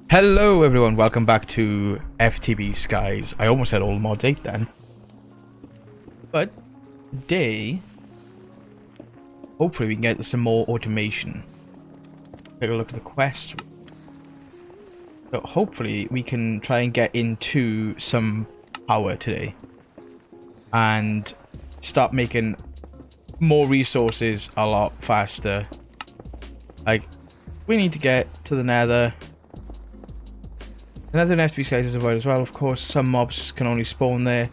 Hello everyone, welcome back to FTB Skies. I almost said old mod 8 then. But today, hopefully we can get some more automation. Take a look at the quest. So hopefully we can try and get into some power today. And start making more resources a lot faster. Like, we need to get to the nether. Another FTB Skies is avoided as well. Of course, some mobs can only spawn there.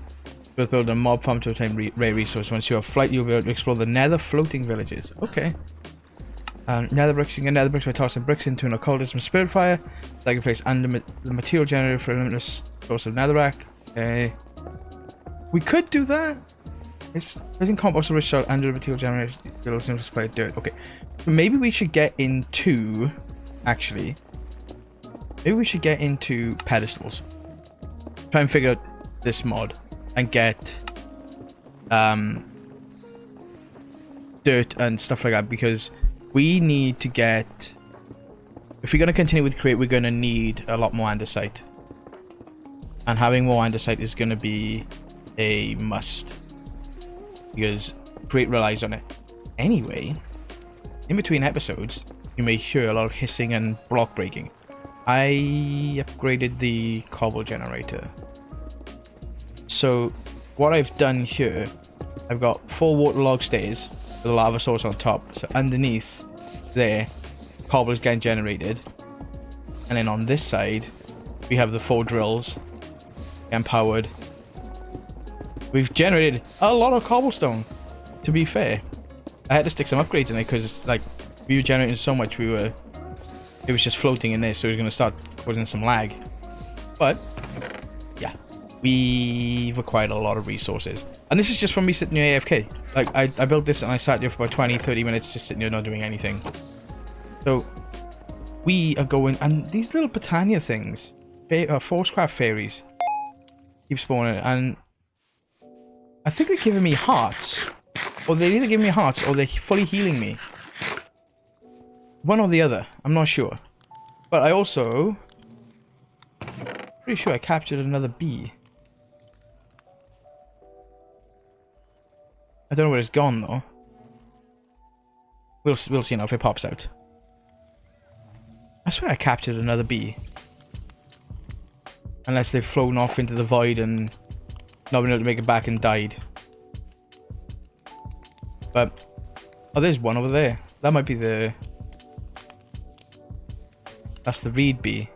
We'll build a mob farm to obtain rare resources. Once you have flight, you'll be able to explore the nether floating villages. Okay. Nether bricks. You can get nether bricks by tossing bricks into an occultism spirit fire. That can place under the material generator for a limitless source of netherrack. Okay. We could do that. It's using compost rich soil under the material generator. It'll seem to supply dirt. Okay. So maybe we should get into actually. Maybe we should get into pedestals. Try and figure out this mod and get dirt and stuff like that, because we need to get, if we're going to continue with create, we're going to need a lot more andesite, and having more andesite is going to be a must because create relies on it. Anyway, in between episodes you may hear a lot of hissing and block breaking. I upgraded the cobble generator. So what I've done here, I've got 4 waterlogged stairs with a lava source on top. So underneath there, cobble is getting generated. And then on this side, we have the 4 drills getting powered. We've generated a lot of cobblestone, to be fair. I had to stick some upgrades in it because like we were generating so much, it was just floating in there, so it was going to start causing some lag. But yeah, we've acquired a lot of resources, and this is just from me sitting here AFK. Like I built this and I sat here for about 20-30 minutes just sitting here not doing anything. So we are going, and these little Britannia things, Forcecraft fairies, keep spawning, and I think they're giving me hearts, or they're either giving me hearts or they're fully healing me. One or the other, I'm not sure. But I also pretty sure I captured another bee. I don't know where it's gone though. We'll see now if it pops out. I swear I captured another bee. Unless they've flown off into the void and not been able to make it back and died. But oh, there's one over there. That might be the. That's the reed bee.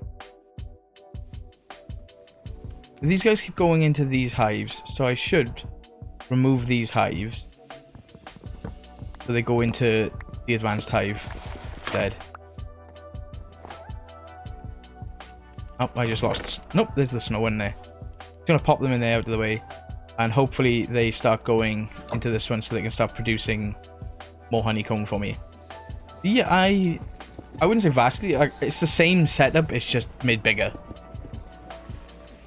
These guys keep going into these hives, so I should remove these hives so they go into the advanced hive instead. Oh, I just lost. Nope, there's the snow in there. Just gonna pop them in there out of the way, and hopefully they start going into this one so they can start producing more honeycomb for me. Yeah, I wouldn't say vastly, like, it's the same setup, it's just made bigger.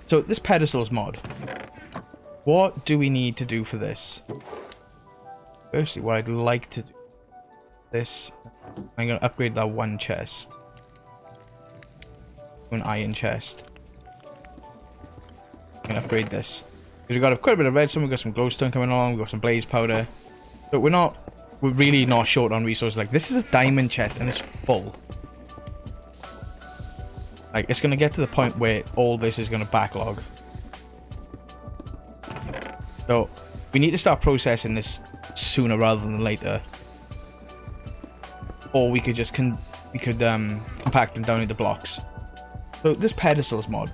So this pedestals mod, what do we need to do for this? Firstly, what I'd like to do, this, I'm going to upgrade that one chest to an iron chest. I'm going to upgrade this. We've got quite a bit of redstone, we've got some glowstone coming along, we've got some blaze powder. But we're really not short on resources. Like, this is a diamond chest and it's full. Like, it's going to get to the point where all this is going to backlog. So we need to start processing this sooner rather than later. Or we could just compact them down into blocks. So this pedestals mod.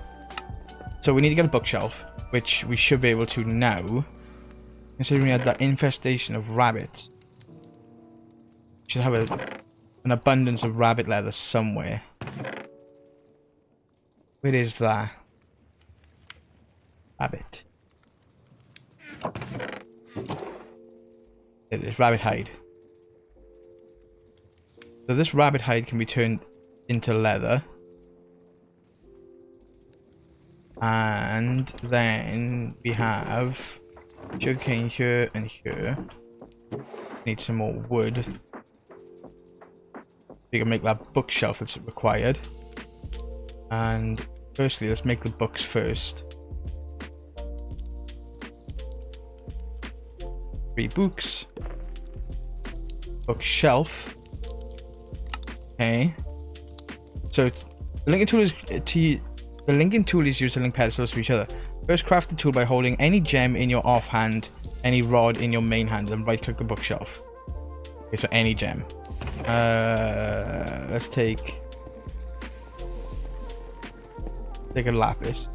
So we need to get a bookshelf, which we should be able to now. Considering we had that infestation of rabbits. Should have an abundance of rabbit leather somewhere. Where is that? Rabbit. It is rabbit hide. So this rabbit hide can be turned into leather. And then we have sugarcane here and here. Need some more wood. You can make that bookshelf that's required. And firstly, let's make the books first. 3 books. Bookshelf. Okay. So the linking tool is the linking tool is used to link pedestals to each other. First, craft the tool by holding any gem in your offhand, any rod in your main hand, and right-click the bookshelf. Okay, so any gem. Let's take a lapis,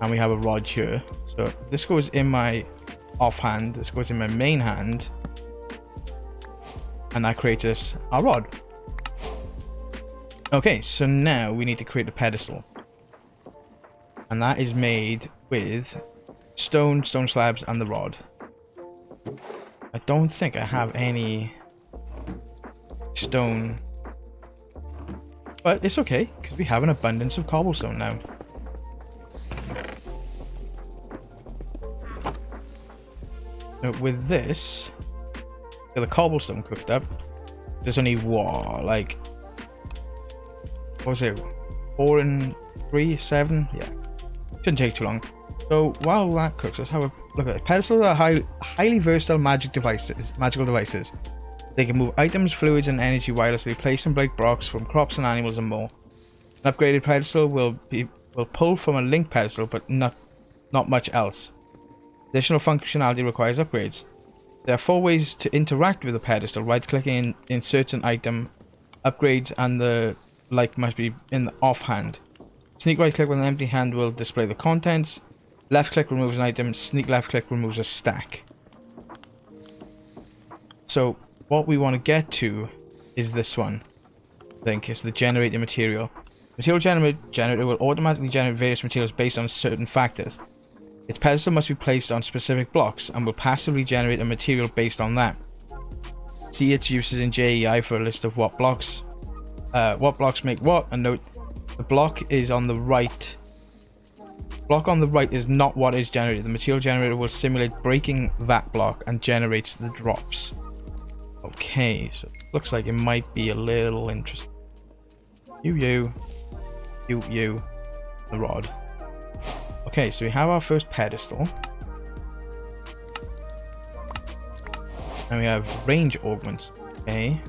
and we have a rod here. So this goes in my offhand. This goes in my main hand, and that creates us our rod. Okay, so now we need to create a pedestal, and that is made with stone slabs, and the rod. I don't think I have any stone, but it's okay because we have an abundance of cobblestone now. So with this, get the cobblestone cooked up. There's only what, like, what was it? 4 and 3, 7? Yeah, shouldn't take too long. So while that cooks, let's have a look at it. Pedestals are highly versatile magical devices. They can move items, fluids, and energy wirelessly, place and break blocks from crops and animals, and more. An upgraded pedestal will pull from a linked pedestal, but not much else. Additional functionality requires upgrades. There are 4 ways to interact with a pedestal: right-clicking, insert an item, upgrades, and the like must be in the offhand. Sneak right-click with an empty hand will display the contents. Left-click removes an item. Sneak left-click removes a stack. So what we want to get to is this one. I think it's the generated material. Material generator will automatically generate various materials based on certain factors. Its pedestal must be placed on specific blocks and will passively generate a material based on that. See its uses in JEI for a list of what blocks make what, and note the block on the right is not what is generated. The material generator will simulate breaking that block and generates the drops. Okay, so it looks like it might be a little interesting. You, the rod. Okay, so we have our first pedestal. And we have range augments. Okay.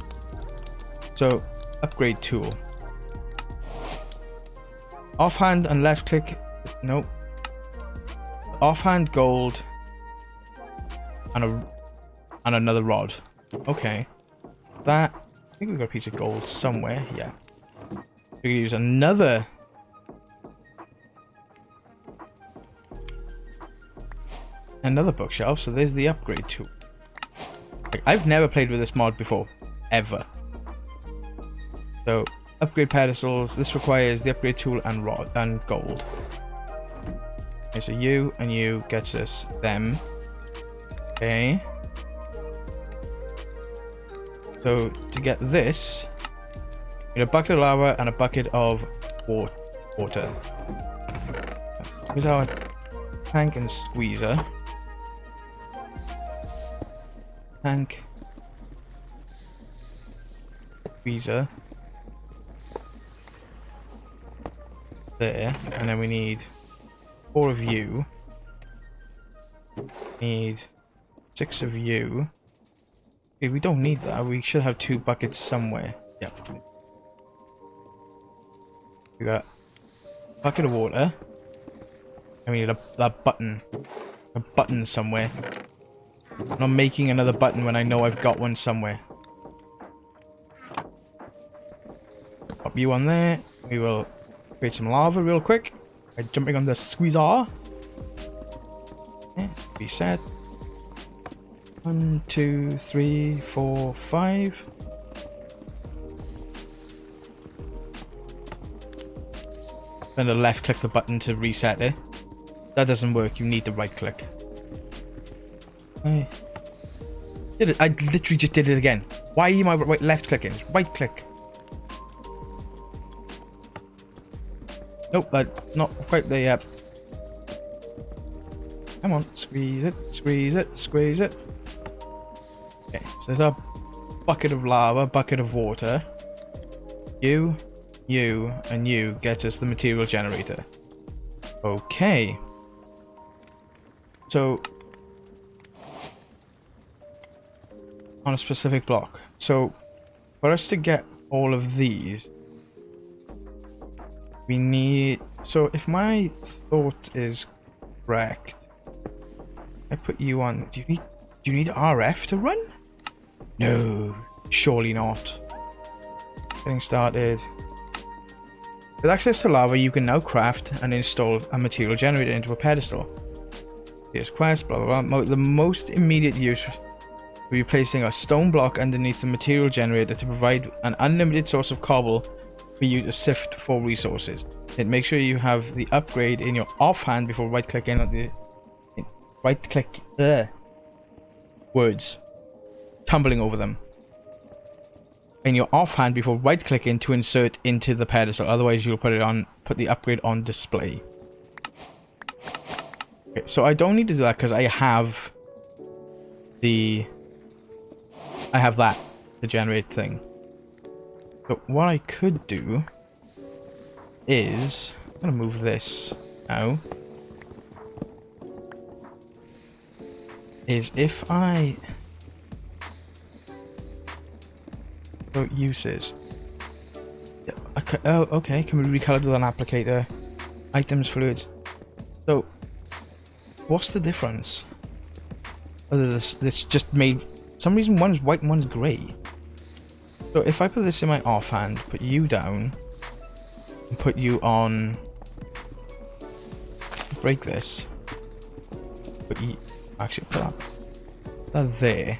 So, upgrade tool. Offhand and left click. Nope. Offhand gold. And another rod. Okay. That. I think we've got a piece of gold somewhere. Yeah. We can use another. Another bookshelf. So there's the upgrade tool. Like, I've never played with this mod before. Ever. So, upgrade pedestals. This requires the upgrade tool and rod and gold. Okay, so you and you gets us them. Okay. So, to get this, we need a bucket of lava and a bucket of water. Here's our tank and squeezer. Tank. Squeezer. There. And then we need 4 of you. Need 6 of you. Okay, we don't need that. We should have 2 buckets somewhere. Yep. We got a bucket of water. And we need a button. A button somewhere. I'm not making another button when I know I've got one somewhere. Pop you on there. We will create some lava real quick by jumping on the squeezer. Okay, reset. 1, 2, 3, 4, 5. Then the left click the button to reset it. That doesn't work, you need the right click. Okay. Did it? I literally just did it again. Why am I left clicking? Right click. Nope, that's not quite there yet. Come on, squeeze it, squeeze it, squeeze it. Okay, so there's a bucket of lava, bucket of water. You, you, and you gets us the material generator. Okay. So, on a specific block. So, for us to get all of these, we need... So, if my thought is correct, I put you on... Do you need RF to run? No, surely not. Getting started. With access to lava, you can now craft and install a material generator into a pedestal. Here's quest, blah blah blah. The most immediate use will be placing a stone block underneath the material generator to provide an unlimited source of cobble for you to sift for resources. And make sure you have the upgrade in your offhand before right-clicking on the... Right-click... words. Tumbling over them. In your offhand before right-clicking to insert into the pedestal. Otherwise, you'll put the upgrade on display. Okay, so I don't need to do that because I have that to generate thing. But what I could do is I'm gonna move this now. Is if I go uses. Oh, okay. Can we recolor with an applicator? Items, fluids. So, what's the difference? Whether this just made... For some reason one's white and one's grey. So if I put this in my offhand, put you down, and put you on... Break this. Put you... Actually, put that there.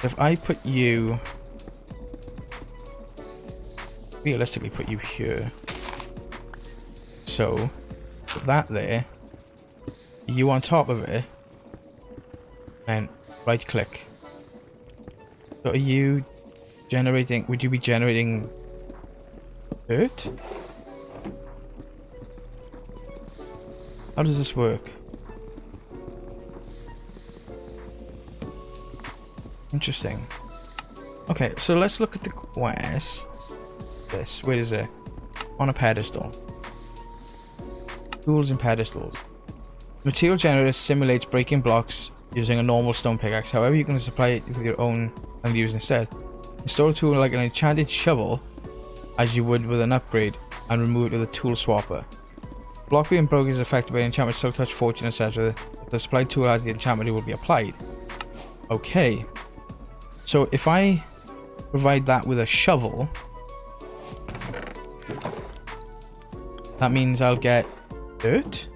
If I put you... Realistically put you here. So, put that there. You on top of it. And right click. So are you generating... Would you be generating dirt? How does this work? Interesting. Okay, so let's look at the quest. This, where is it? On a pedestal. Tools and pedestals. Material generator simulates breaking blocks using a normal stone pickaxe. However, you can supply it with your own and use instead. Install a tool like an enchanted shovel, as you would with an upgrade, and remove it with a tool swapper. Block being broken is affected by enchantment, silk touch, fortune, etc. If the supplied tool has the enchantment, it will be applied. Okay. So if I provide that with a shovel, that means I'll get dirt.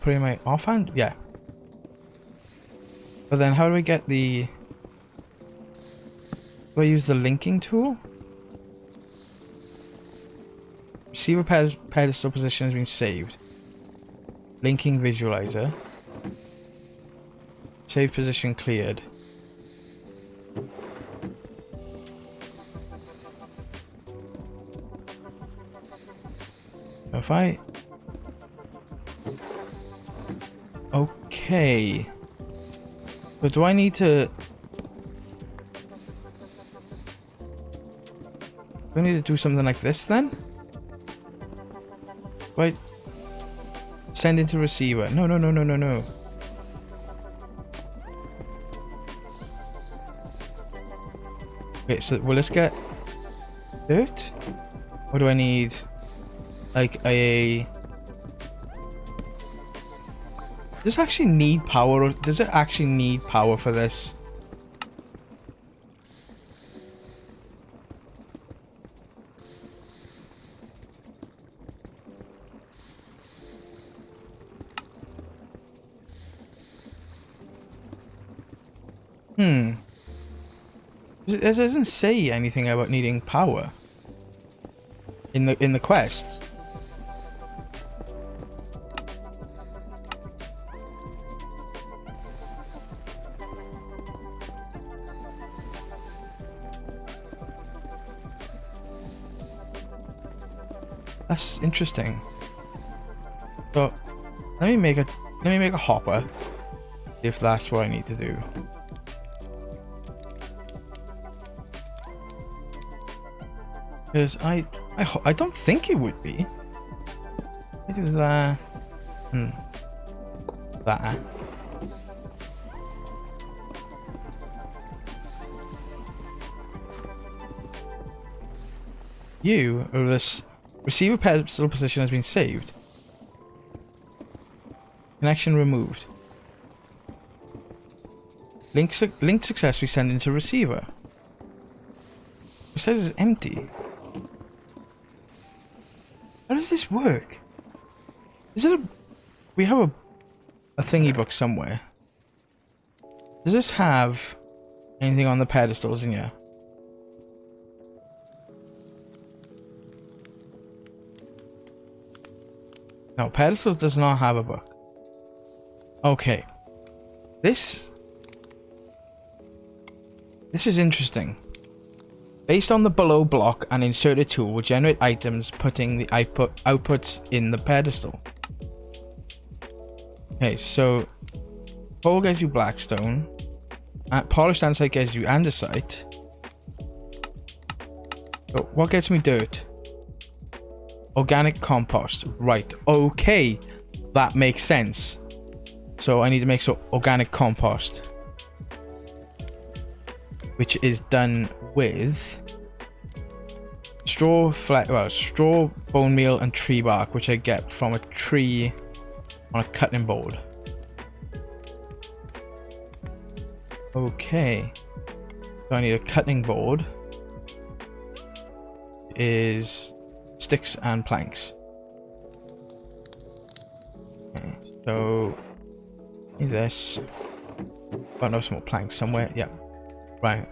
Put in my offhand? Yeah. But then how do I get the... Do I use the linking tool? Receiver pedestal position has been saved. Linking visualizer. Save position cleared. If I... Okay. But do I need to... Do I need to do something like this then? Wait. Send into receiver. No, no, no, no, no, no. Okay, so will this get dirt? Or do I need like a... Does this actually need power, or does it actually need power for this? It doesn't say anything about needing power in the quests. That's interesting. So let me make a hopper if that's what I need to do. Because I don't think it would be. I do that. That. You or this receiver pedestal position has been saved. Connection removed. Link successfully sent into receiver. It says it's empty. How does this work? Is it a... We have a thingy book somewhere. Does this have anything on the pedestals in here? No, pedestals does not have a book. Okay. This is interesting. Based on the below block, an inserted tool will generate items, putting the outputs in the pedestal. Okay, so coal gives you blackstone. Polished andesite gives you andesite. So what gets me dirt? Organic compost. Right. Okay, that makes sense. So I need to make some organic compost, which is done with straw, bone meal, and tree bark, which I get from a tree on a cutting board. Okay, so I need a cutting board. Is sticks and planks. Okay, so need this. Oh no, some more planks somewhere. Yeah. Right.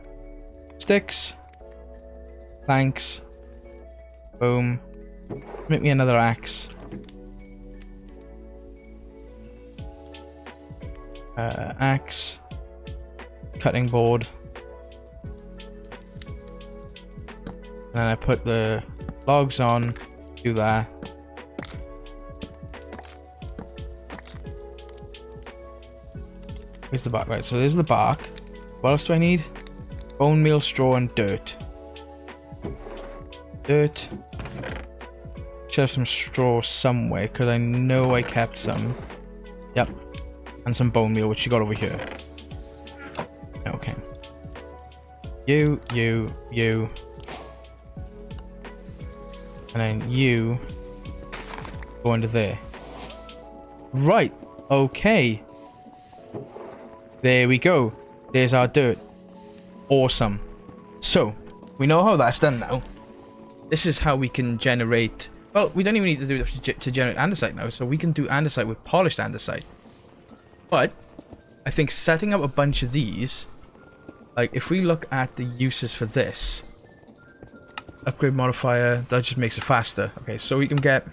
Sticks. Planks. Boom. Make me another axe. Axe. Cutting board. And then I put the logs on. Do that. Where's the bark? Right, so there's the bark. What else do I need? Bone meal, straw, and dirt. Dirt. Should have some straw somewhere, because I know I kept some. Yep. And some bone meal, which you got over here. Okay. You. And then you go into there. Right. Okay. There we go. There's our dirt. Awesome. So, we know how that's done now. This is how we can generate... Well, we don't even need to do it to generate andesite now, so we can do andesite with polished andesite. But, I think setting up a bunch of these... Like, if we look at the uses for this... Upgrade modifier, that just makes it faster. Okay, so we can get...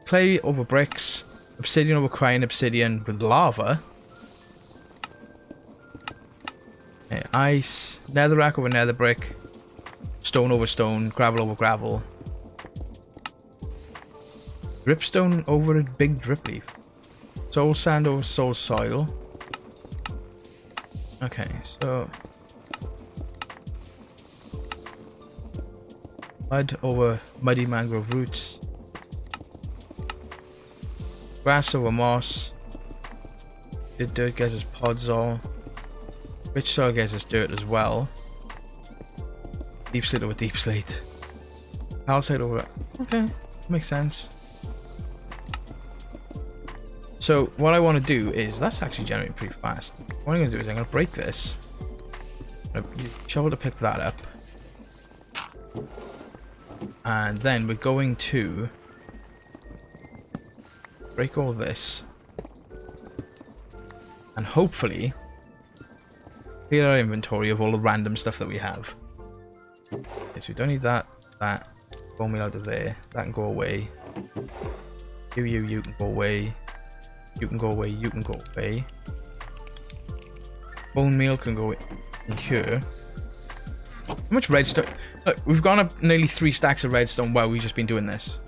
Clay over bricks, obsidian over crying obsidian with lava... Ice, netherrack over nether brick, stone over stone, gravel over gravel, dripstone over a big drip leaf, soul sand over soul soil. Okay, so mud over muddy mangrove roots, grass over moss, the dirt gets us podzol. Rich soil gets us dirt as well. Deep slate over deep slate. Calcite over... Okay, makes sense. So, what I want to do is... That's actually generating pretty fast. What I'm going to do is I'm going to break this. I'm going to use a shovel to pick that up. And then we're going to... break all this. And hopefully... clear our inventory of all the random stuff that we have. Okay, so we don't need that. Bone meal out of there. That can go away. You can go away. You can go away. You can go away. Bone meal can go in here. How much redstone? Look, we've gone up nearly 3 stacks of redstone while we've just been doing this.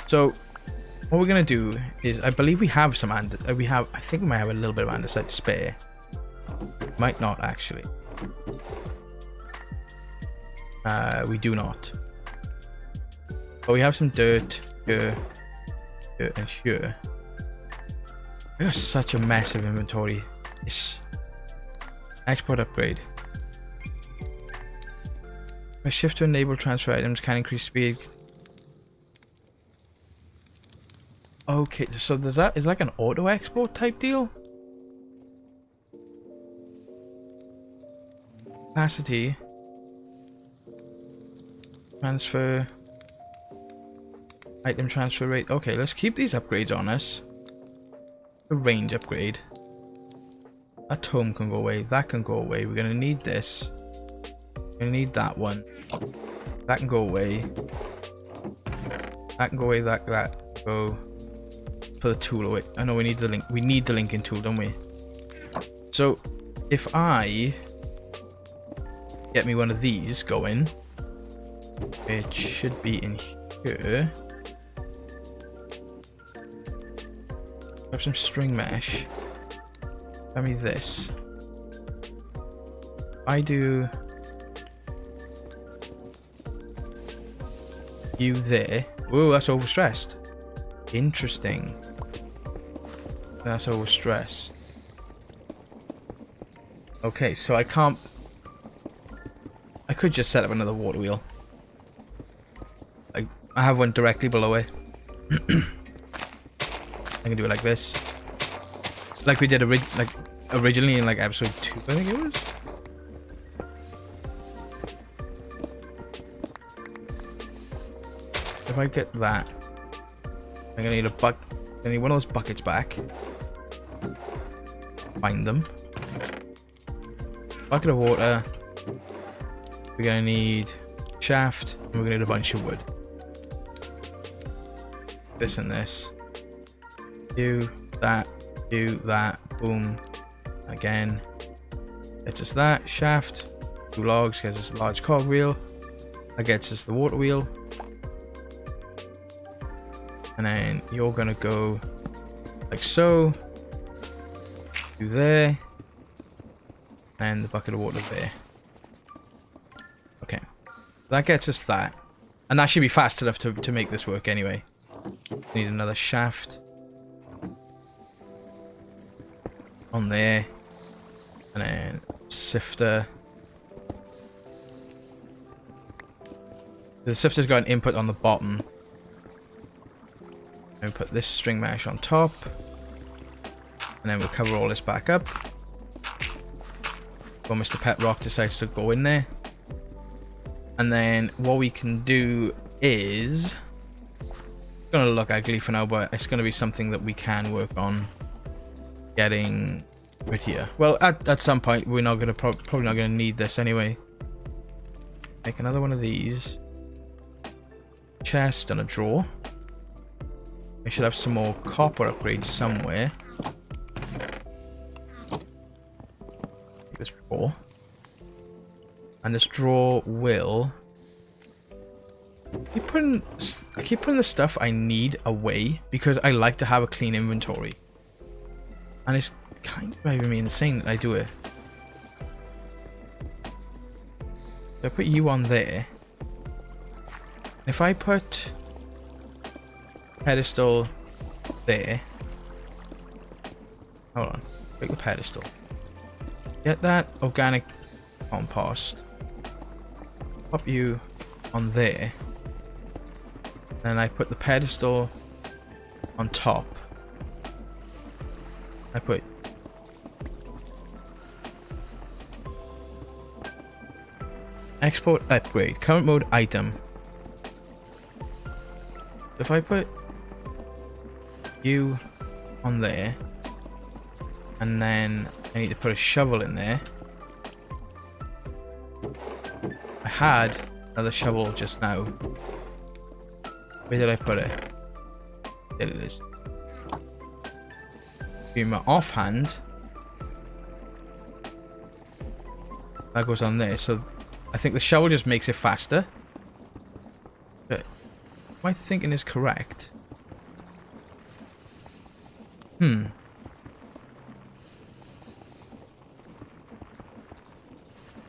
So what we're gonna do is, I believe we have some I think we might have a little bit of andesite spare. Might not actually. We do not. But we have some dirt here, here, and here. We got such a massive inventory. Export upgrade. My shift to enable transfer items can increase speed. Okay, so does that is like an auto export type deal? Capacity. Transfer. Item transfer rate. Okay, let's keep these upgrades on us. A range upgrade. That home can go away. That can go away. We're gonna need this. We're gonna need that one. That can go away. That can go away. That go. Put the tool away. I know we need the link. We need the linking tool, don't we? So, if I get me one of these going, it should be in here. Grab some string mesh. Grab me this. I do you there. Whoa, that's overstressed. Interesting. That's overstressed. Okay, so I can't. I could just set up another water wheel. I have one directly below it. I can do it like this, like we did originally in like episode 2, I think it was. If I get that, I'm gonna need I need one of those buckets back. Find them. Bucket of water. We're gonna need shaft, and we're gonna need a bunch of wood. This and this. Do that, boom. Again. It's just that, shaft, 2 logs, gets us a large cog wheel. That gets us the water wheel. And then you're gonna go like so. Do there. And the bucket of water there. Okay. That gets us that. And that should be fast enough to make this work anyway. Need another shaft. On there. And then sifter. The sifter's got an input on the bottom. And we put this string mesh on top. And then we'll cover all this back up. Before Mr. Pet Rock decides to go in there. And then what we can do is... It's gonna look ugly for now, but it's gonna be something that we can work on getting right here. Well, at some point we're not gonna probably not gonna need this anyway. Make another one of these. Chest and a drawer. We should have some more copper upgrades somewhere. This drawer. And this drawer will... I keep putting the stuff I need away because I like to have a clean inventory. And it's kind of driving me insane that I do it. So I put you on there. If I put pedestal there. Hold on. Pick the pedestal. Get that organic compost. Pop you on there. And I put the pedestal on top. I put export upgrade, current mode item. If I put you on there, and then I need to put a shovel in there. I had another shovel just now. Where did I put it? There it is. Be my offhand. That goes on there. So I think the shovel just makes it faster. But my thinking is correct. Hmm.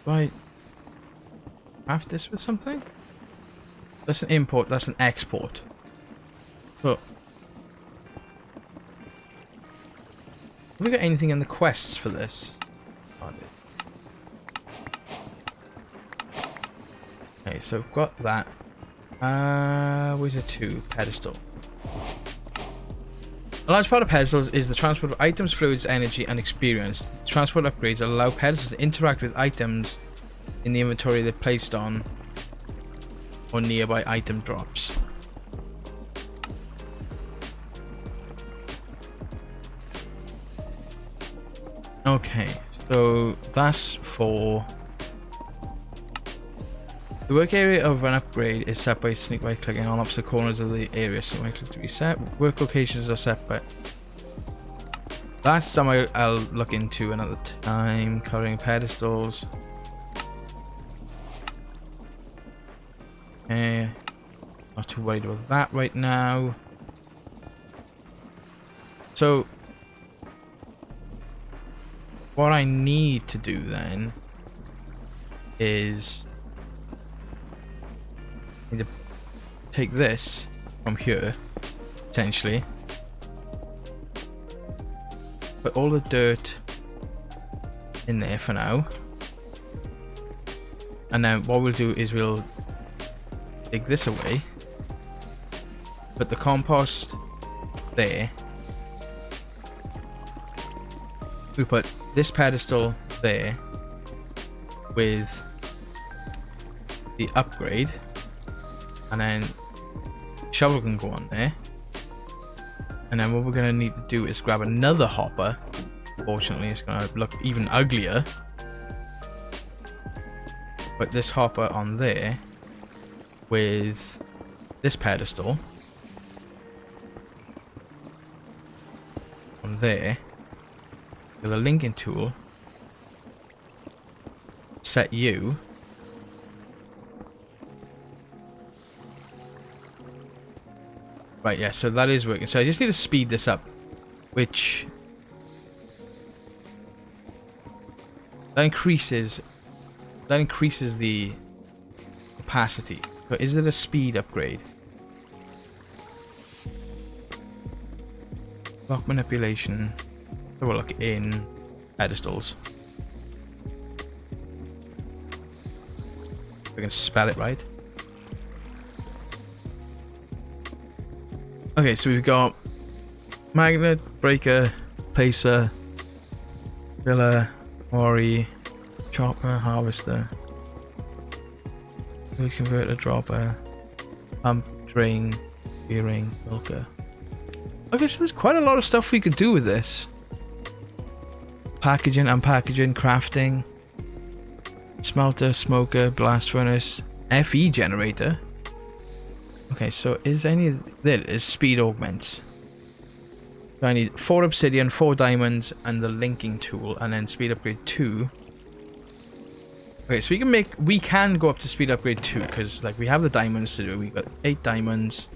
Do I craft this with something? That's an import, that's an export. So, have we got anything in the quests for this? Oh, okay, so we've got that. Where's the 2? Pedestal. A large part of pedestals is the transport of items, fluids, energy, and experience. Transport upgrades allow pedestals to interact with items in the inventory they're placed on or nearby item drops. Okay, so that's for... The work area of an upgrade is set by sneak right clicking on opposite corners of the area, so right click to reset. Work locations are set by... That's something I'll look into another time. Coloring pedestals. Okay, not too worried about that right now. So, what I need to do then is I need to take this from here, essentially, put all the dirt in there for now, and then what we'll do is we'll take this away, put the compost there, we put this pedestal there with the upgrade, and then shovel can go on there, and then what we're going to need to do is grab another hopper. Fortunately, it's going to look even uglier. Put this hopper on there with this pedestal on there with a linking tool, set you right. Yeah, so that is working. So I just need to speed this up, which that increases the capacity. So is it a speed upgrade? Block manipulation. So we'll look in pedestals. We can spell it right. Okay, so we've got magnet, breaker, placer, filler, quarry, chopper, harvester, food converter, dropper, pump, drain, gearing, milker. Okay, so there's quite a lot of stuff we could do with this. Packaging, unpackaging, crafting, smelter, smoker, blast furnace, FE generator. Okay, so is any... There is speed augments. So I need 4 obsidian, 4 diamonds, and the linking tool, and then speed upgrade 2. Okay, so we can go up to speed upgrade 2, because like we have the diamonds to do. We've got 8 diamonds.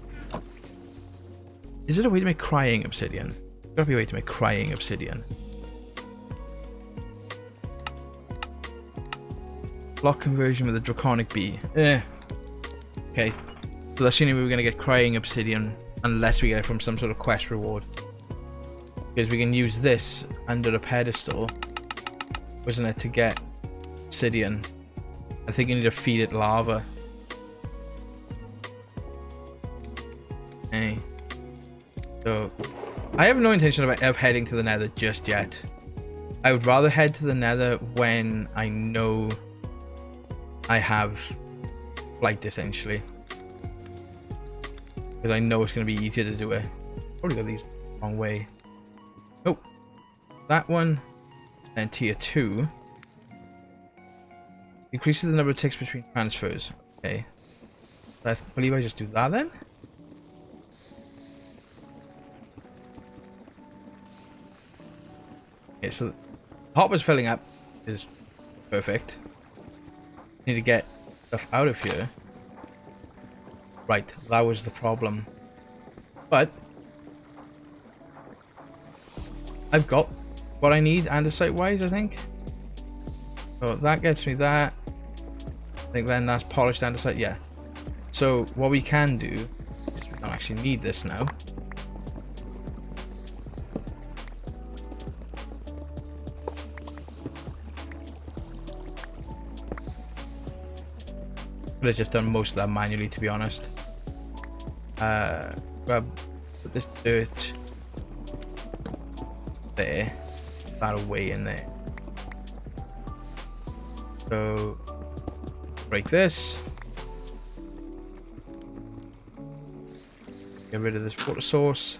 Is it a way to make crying obsidian? There's gotta be a way to make crying obsidian. Block conversion with a draconic bee. Okay. So that's the only way we're going to get crying obsidian, unless we get it from some sort of quest reward. Because we can use this under a pedestal, wasn't it, to get obsidian. I think you need to feed it lava. Okay. So, I have no intention of heading to the nether just yet. I would rather head to the nether when I know I have flight, essentially. Because I know it's going to be easier to do it. Probably got these the wrong way. Oh, that one. And tier 2. Increases the number of ticks between transfers. Okay. I believe I just do that then. Okay, so the hopper's filling up. Is perfect. Need to get stuff out of here. Right, that was the problem. But I've got what I need andesite wise, I think. So that gets me that. I think then that's polished andesite, yeah. So what we can do is we don't actually need this now. Could have just done most of that manually, to be honest. Put this dirt there, that away in there. So break this. Get rid of this water source.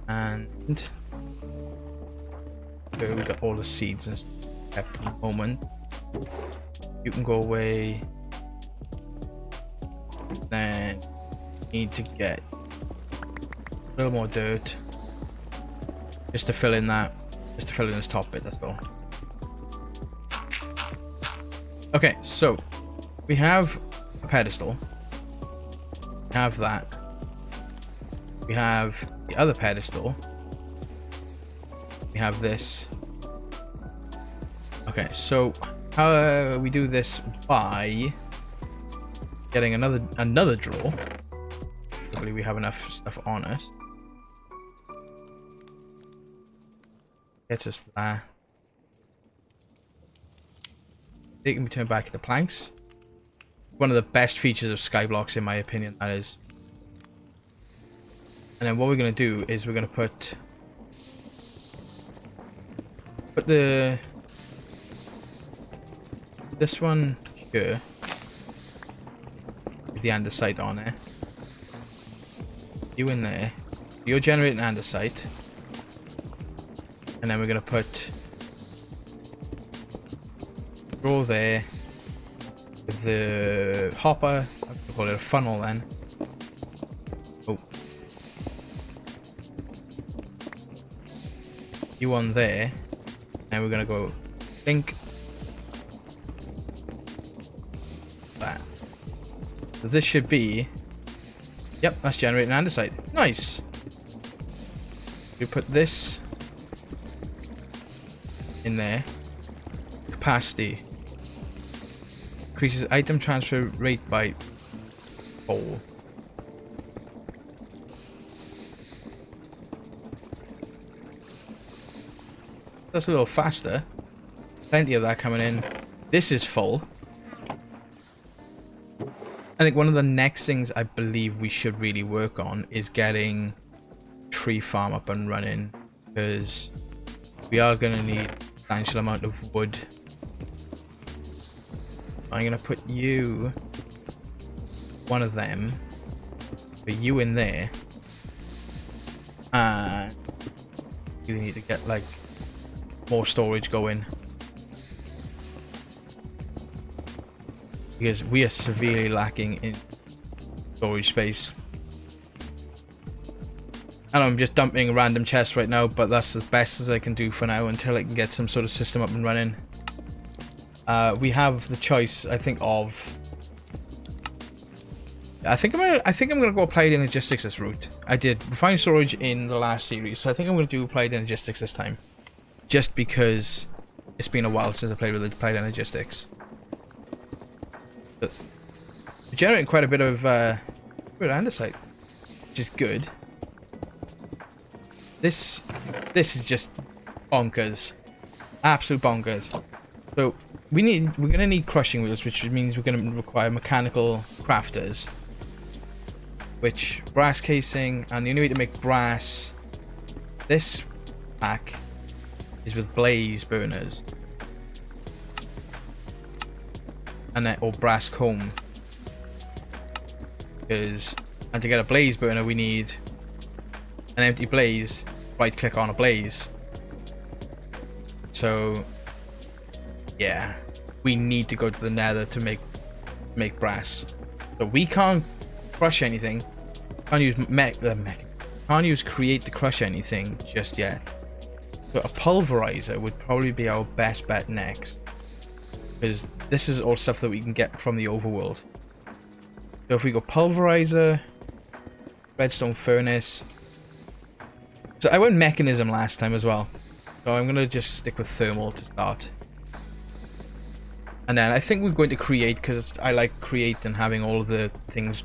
And so we got all the seeds and stuff at the moment. You can go away. Then need to get a little more dirt just to fill in that, just to fill in this top bit, that's all. Okay, so we have a pedestal. We have that. We have the other pedestal. We have this. Okay, so how we do this by getting another drawer. Hopefully we have enough stuff on us. Gets us there. They can be turned back into planks. One of the best features of Skyblocks, in my opinion, that is. And then what we're going to do is we're going to put this one here with the andesite on it. You in there. You're generating andesite. And then we're going to put draw there with the hopper. I'll call it a funnel then. Oh. You on there. Now we're going to go think that. So this should be, yep, that's generating andesite. Nice. We put this in there. Capacity increases item transfer rate by 4. That's a little faster. Plenty of that coming in. This is full. I think one of the next things I believe we should really work on is getting tree farm up and running, because we are going to need a substantial amount of wood. I'm going to put you, one of them, put you in there. And you need to get like more storage going, because we are severely lacking in storage space. And I'm just dumping random chests right now, but that's as best as I can do for now until I can get some sort of system up and running. We have the choice, I think, of I think I'm gonna go applied energistics this route. I did refined storage in the last series, so I think I'm gonna do applied energistics this time, just because it's been a while since I played with applied energistics. But we're generating quite a bit of andesite, which is good. This is just bonkers, absolute bonkers. So we're gonna need crushing wheels, which means we're gonna require mechanical crafters, which brass casing, and the only way to make brass this pack is with blaze burners, and then, or brass comb, and to get a blaze burner we need an empty blaze. Right click on a blaze. So yeah, we need to go to the nether to make brass. So we can't crush anything. Can't use can't use create to crush anything just yet. So a pulverizer would probably be our best bet next. because this is all stuff that we can get from the overworld. So if we go pulverizer, redstone furnace. So I went mechanism last time as well, so I'm gonna just stick with thermal to start. And then I think we're going to create, because I like create and having all of the things,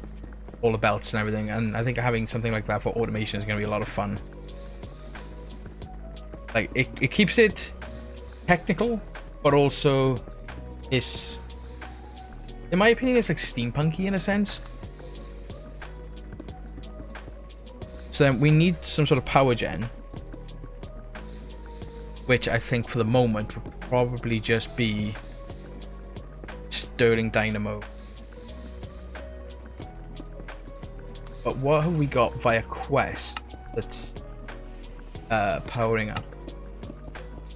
all the belts and everything, and I think having something like that for automation is going to be a lot of fun. Like, it keeps it technical, but also it's, in my opinion, it's like steampunky in a sense. So then we need some sort of power gen, which I think for the moment would probably just be Stirling Dynamo. But what have we got via quest that's powering up?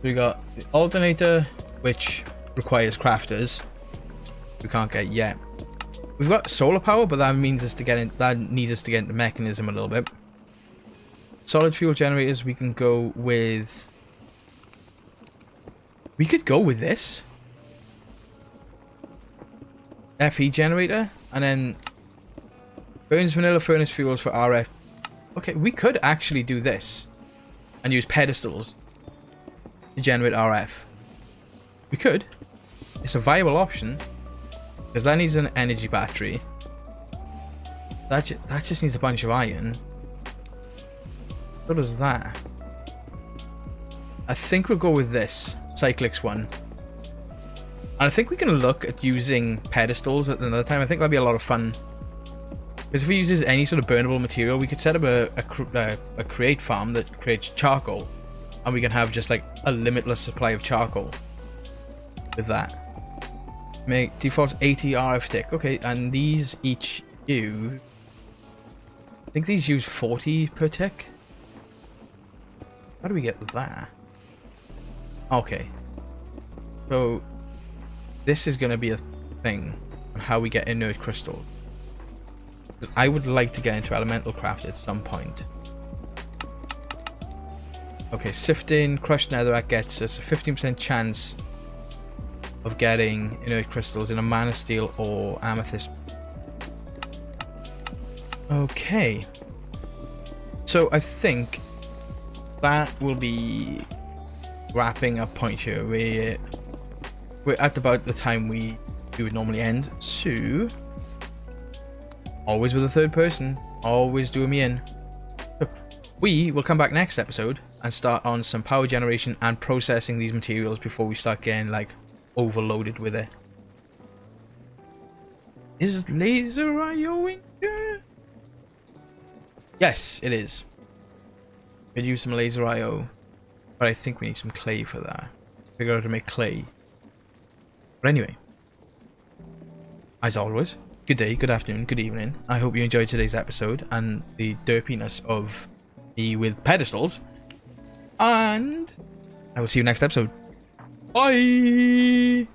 We got the alternator, which requires crafters. We can't get yet. We've got solar power, but that means us to get in. That needs us to get into mechanism a little bit. Solid fuel generators. We can go with. We could go with this FE generator, and then burns vanilla furnace fuels for RF. Okay, we could actually do this and use pedestals to generate RF. We could. It's a viable option, because that needs an energy battery. That just needs a bunch of iron. So does that. I think we'll go with this Cyclix one. And I think we can look at using pedestals at another time. I think that'd be a lot of fun. Because if we use any sort of burnable material, we could set up a create farm that creates charcoal. And we can have just like a limitless supply of charcoal with that. Make default 80 RF tick. Okay, and these each use, I think these use 40 per tick. How do we get that? Okay. So this is going to be a thing on how we get inert crystals. I would like to get into elemental craft at some point. Okay, sifting crushed netherrack gets us a 15% chance of getting inert crystals in a mana steel or amethyst. Okay. So I think that will be wrapping up point here. We're at about the time we would normally end. So always with a third person, always doing me in. We will come back next episode and start on some power generation and processing these materials before we start getting like overloaded with it. Is laser IO in here? Yes, it is. Could use some laser IO, but I think we need some clay for that. Figure out how to make clay. But anyway, as always, good day, good afternoon, good evening. I hope you enjoyed today's episode and the derpiness of me with pedestals. And I will see you next episode. Bye!